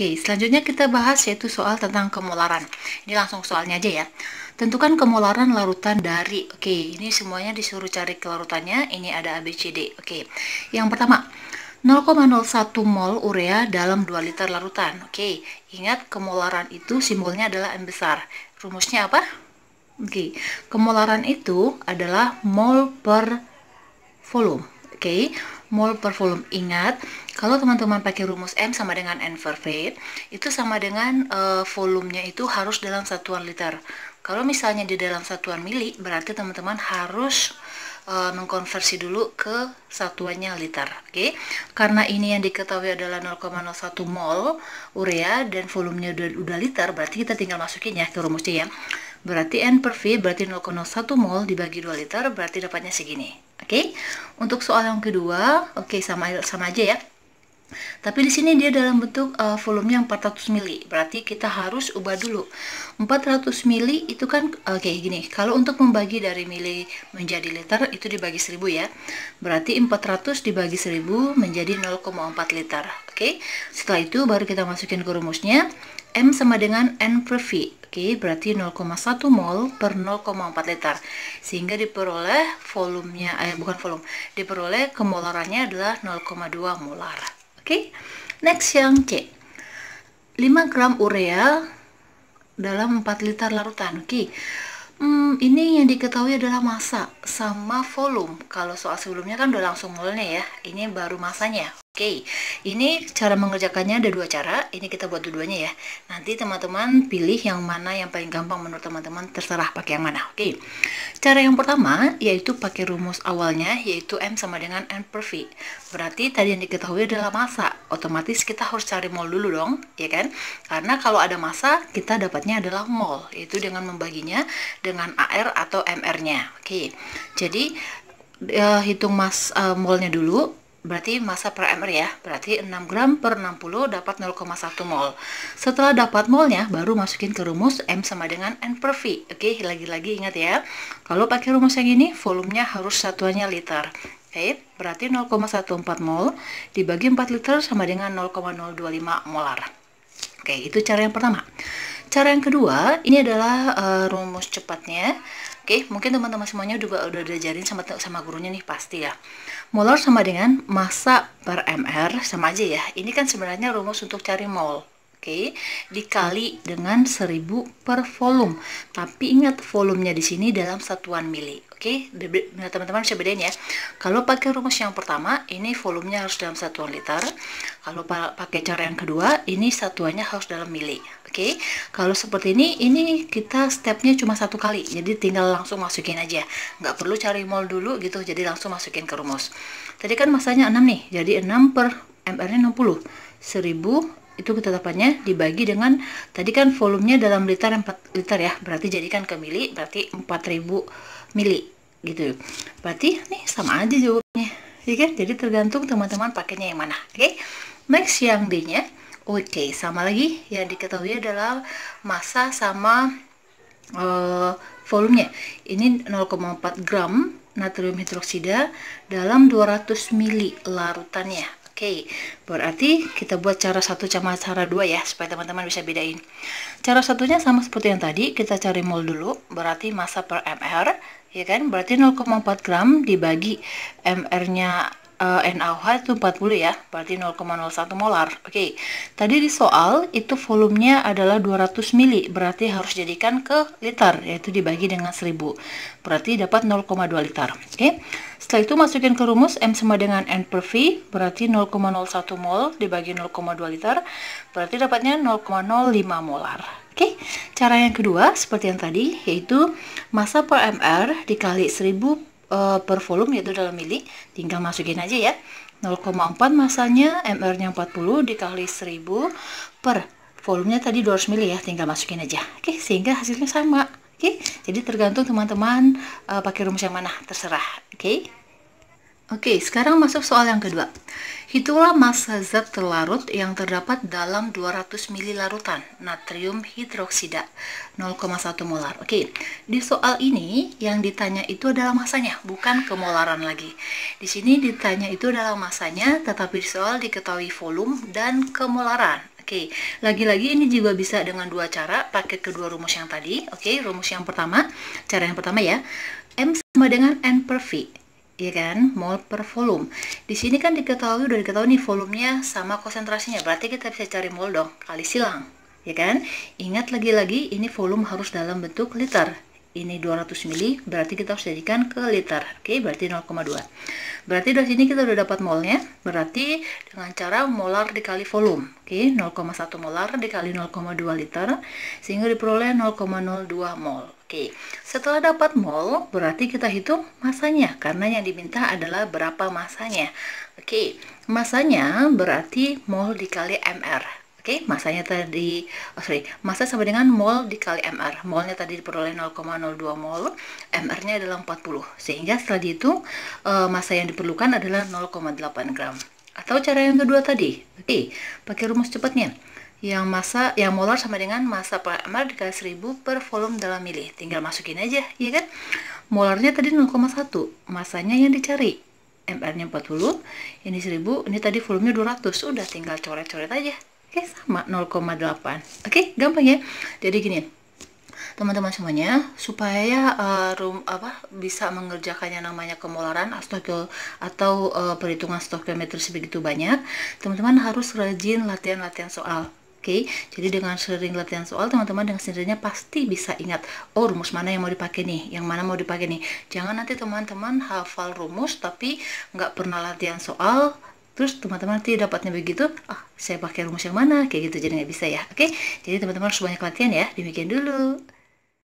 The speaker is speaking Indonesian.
Oke, selanjutnya kita bahas yaitu soal tentang kemolaran. Ini langsung soalnya aja ya. Tentukan kemolaran larutan dari. Oke, ini semuanya disuruh cari kelarutannya. Ini ada ABCD. Oke, yang pertama 0,01 mol urea dalam 2 liter larutan. Oke, ingat kemolaran itu simbolnya adalah M besar. Rumusnya apa? Oke, kemolaran itu adalah mol per volume. Oke, mol per volume. Ingat, kalau teman-teman pakai rumus M sama dengan N per V, itu sama dengan volumenya itu harus dalam satuan liter. Kalau misalnya di dalam satuan mili, berarti teman-teman harus mengkonversi dulu ke satuannya liter. Oke, karena ini yang diketahui adalah 0,01 mol urea dan volumenya udah liter, berarti kita tinggal masukin ya ke rumusnya ya. Berarti N per V berarti 0,1 mol dibagi 2 liter, berarti dapatnya segini. Oke, untuk soal yang kedua, oke, sama aja ya. Tapi di sini dia dalam bentuk volumenya 400 mili. Berarti kita harus ubah dulu. 400 mili itu kan oke, gini. Kalau untuk membagi dari mili menjadi liter itu dibagi 1000 ya. Berarti 400 dibagi 1000 menjadi 0,4 liter. Oke. Setelah itu baru kita masukin ke rumusnya. M sama dengan N per V. Oke, berarti 0,1 mol per 0,4 liter. Sehingga diperoleh volumenya, bukan volume, diperoleh kemolarannya adalah 0,2 molar. Oke, next yang C. 5 gram urea dalam 4 liter larutan. Oke, ini yang diketahui adalah massa sama volume. Kalau soal sebelumnya kan udah langsung molnya ya. Ini baru massanya. Oke, ini cara mengerjakannya ada dua cara. Ini kita buat dua-duanya ya. Nanti teman-teman pilih yang mana yang paling gampang menurut teman-teman, terserah pakai yang mana. Oke, cara yang pertama yaitu pakai rumus awalnya, yaitu M sama dengan N per V. Berarti tadi yang diketahui adalah massa. Otomatis kita harus cari mol dulu dong, ya kan? Karena kalau ada massa, kita dapatnya adalah mol, yaitu dengan membaginya dengan AR atau MR-nya. Oke, jadi hitung molnya dulu. Berarti massa per mr ya, berarti 6 gram per 60 dapat 0,1 mol. Setelah dapat molnya, baru masukin ke rumus M sama dengan N per V. Oke, lagi-lagi ingat ya, kalau pakai rumus yang ini, volumenya harus satuannya liter. Oke, berarti 0,14 mol dibagi 4 liter sama dengan 0,025 molar. Oke, itu cara yang pertama. Cara yang kedua, ini adalah rumus cepatnya. Oke, mungkin teman-teman semuanya juga udah diajarin sama gurunya nih pasti ya. Molar sama dengan massa per mr, sama aja ya. Ini kan sebenarnya rumus untuk cari mol. Oke, dikali dengan 1000 per volume. Tapi ingat volumenya di sini dalam satuan mili. Oke, teman-teman bisa bedain ya. Kalau pakai rumus yang pertama, ini volumenya harus dalam satuan liter. Kalau pakai cara yang kedua, ini satuannya harus dalam mili. Oke, kalau seperti ini kita stepnya cuma satu kali, jadi tinggal langsung masukin aja, nggak perlu cari mol dulu gitu, jadi langsung masukin ke rumus. Tadi kan masanya 6 nih, jadi 6 per mr nya 60, 1000 itu ketetapannya dibagi dengan, tadi kan volumenya dalam liter 4 liter ya, berarti jadikan ke mili, berarti 4000 mili gitu. Berarti nih sama aja jawabnya, ya kan? Jadi tergantung teman-teman pakainya yang mana. Oke, next yang D nya. Oke, sama lagi yang diketahui adalah massa sama volumenya. Ini 0,4 gram natrium hidroksida dalam 200 mili larutannya. Oke, berarti kita buat cara satu sama cara dua ya, supaya teman-teman bisa bedain. Cara satunya sama seperti yang tadi, kita cari mol dulu, berarti massa per mr, ya kan? Berarti 0,4 gram dibagi mr-nya NaOH itu 40 ya, berarti 0,01 molar. Oke, tadi di soal itu volumenya adalah 200 mili, berarti harus jadikan ke liter, yaitu dibagi dengan 1000, berarti dapat 0,2 liter. Oke, setelah itu masukin ke rumus M sama dengan N per V, berarti 0,01 mol dibagi 0,2 liter, berarti dapatnya 0,05 molar. Oke, cara yang kedua seperti yang tadi, yaitu massa per mr dikali 1000 per volume, yaitu dalam mili, tinggal masukin aja ya. 0,4 masanya, mr-nya 40 dikali 1000 per volumenya tadi 200 mili ya, tinggal masukin aja. Oke, sehingga hasilnya sama. Oke, jadi tergantung teman-teman pakai rumus yang mana, terserah. Oke, sekarang masuk soal yang kedua. Hitunglah massa zat terlarut yang terdapat dalam 200 ml larutan natrium hidroksida 0,1 molar. Oke, di soal ini yang ditanya itu adalah massanya, bukan kemolaran lagi. Di sini ditanya itu adalah massanya, tetapi di soal diketahui volume dan kemolaran. Oke, lagi-lagi ini juga bisa dengan dua cara, pakai kedua rumus yang tadi. Oke, rumus yang pertama, cara yang pertama ya, M sama dengan N per V, ya kan, mol per volume. Di sini kan udah diketahui nih volumenya sama konsentrasinya, berarti kita bisa cari mol dong, kali silang, ya kan. Ingat lagi-lagi ini volume harus dalam bentuk liter. Ini 200 mili, berarti kita harus jadikan ke liter. Oke, berarti 0,2. Berarti dari sini kita udah dapat molnya, berarti dengan cara molar dikali volume. Oke, 0,1 molar dikali 0,2 liter, sehingga diperoleh 0,02 mol. Oke, setelah dapat mol, berarti kita hitung masanya, karena yang diminta adalah berapa masanya. Oke, masanya berarti mol dikali mr. Oke, masanya tadi, massa sama dengan mol dikali mr. Molnya tadi diperoleh 0,02 mol, mr-nya adalah 40. Sehingga setelah dihitung, massa yang diperlukan adalah 0,8 gram. Atau cara yang kedua tadi, oke, pakai rumus cepatnya. Yang molar sama dengan massa per mr dikali 1000 per volume dalam mili. Tinggal masukin aja, ya kan? Molarnya tadi 0,1, massanya yang dicari. mr-nya 40, ini 1000, ini tadi volumenya 200. Udah tinggal coret-coret aja. Oke, sama 0,8. Oke, gampang ya. Jadi gini, teman-teman semuanya, supaya bisa mengerjakannya namanya kemolaran atau perhitungan stokiometris begitu banyak, teman-teman harus rajin latihan-latihan soal. Oke, jadi dengan sering latihan soal, teman-teman dengan sendirinya pasti bisa ingat, oh rumus mana yang mau dipakai nih, yang mana mau dipakai nih. Jangan nanti teman-teman hafal rumus tapi nggak pernah latihan soal, terus teman-teman nanti dapatnya begitu, saya pakai rumus yang mana, kayak gitu, jadi nggak bisa ya. Oke, jadi teman-teman harus banyak latihan ya, demikian dulu.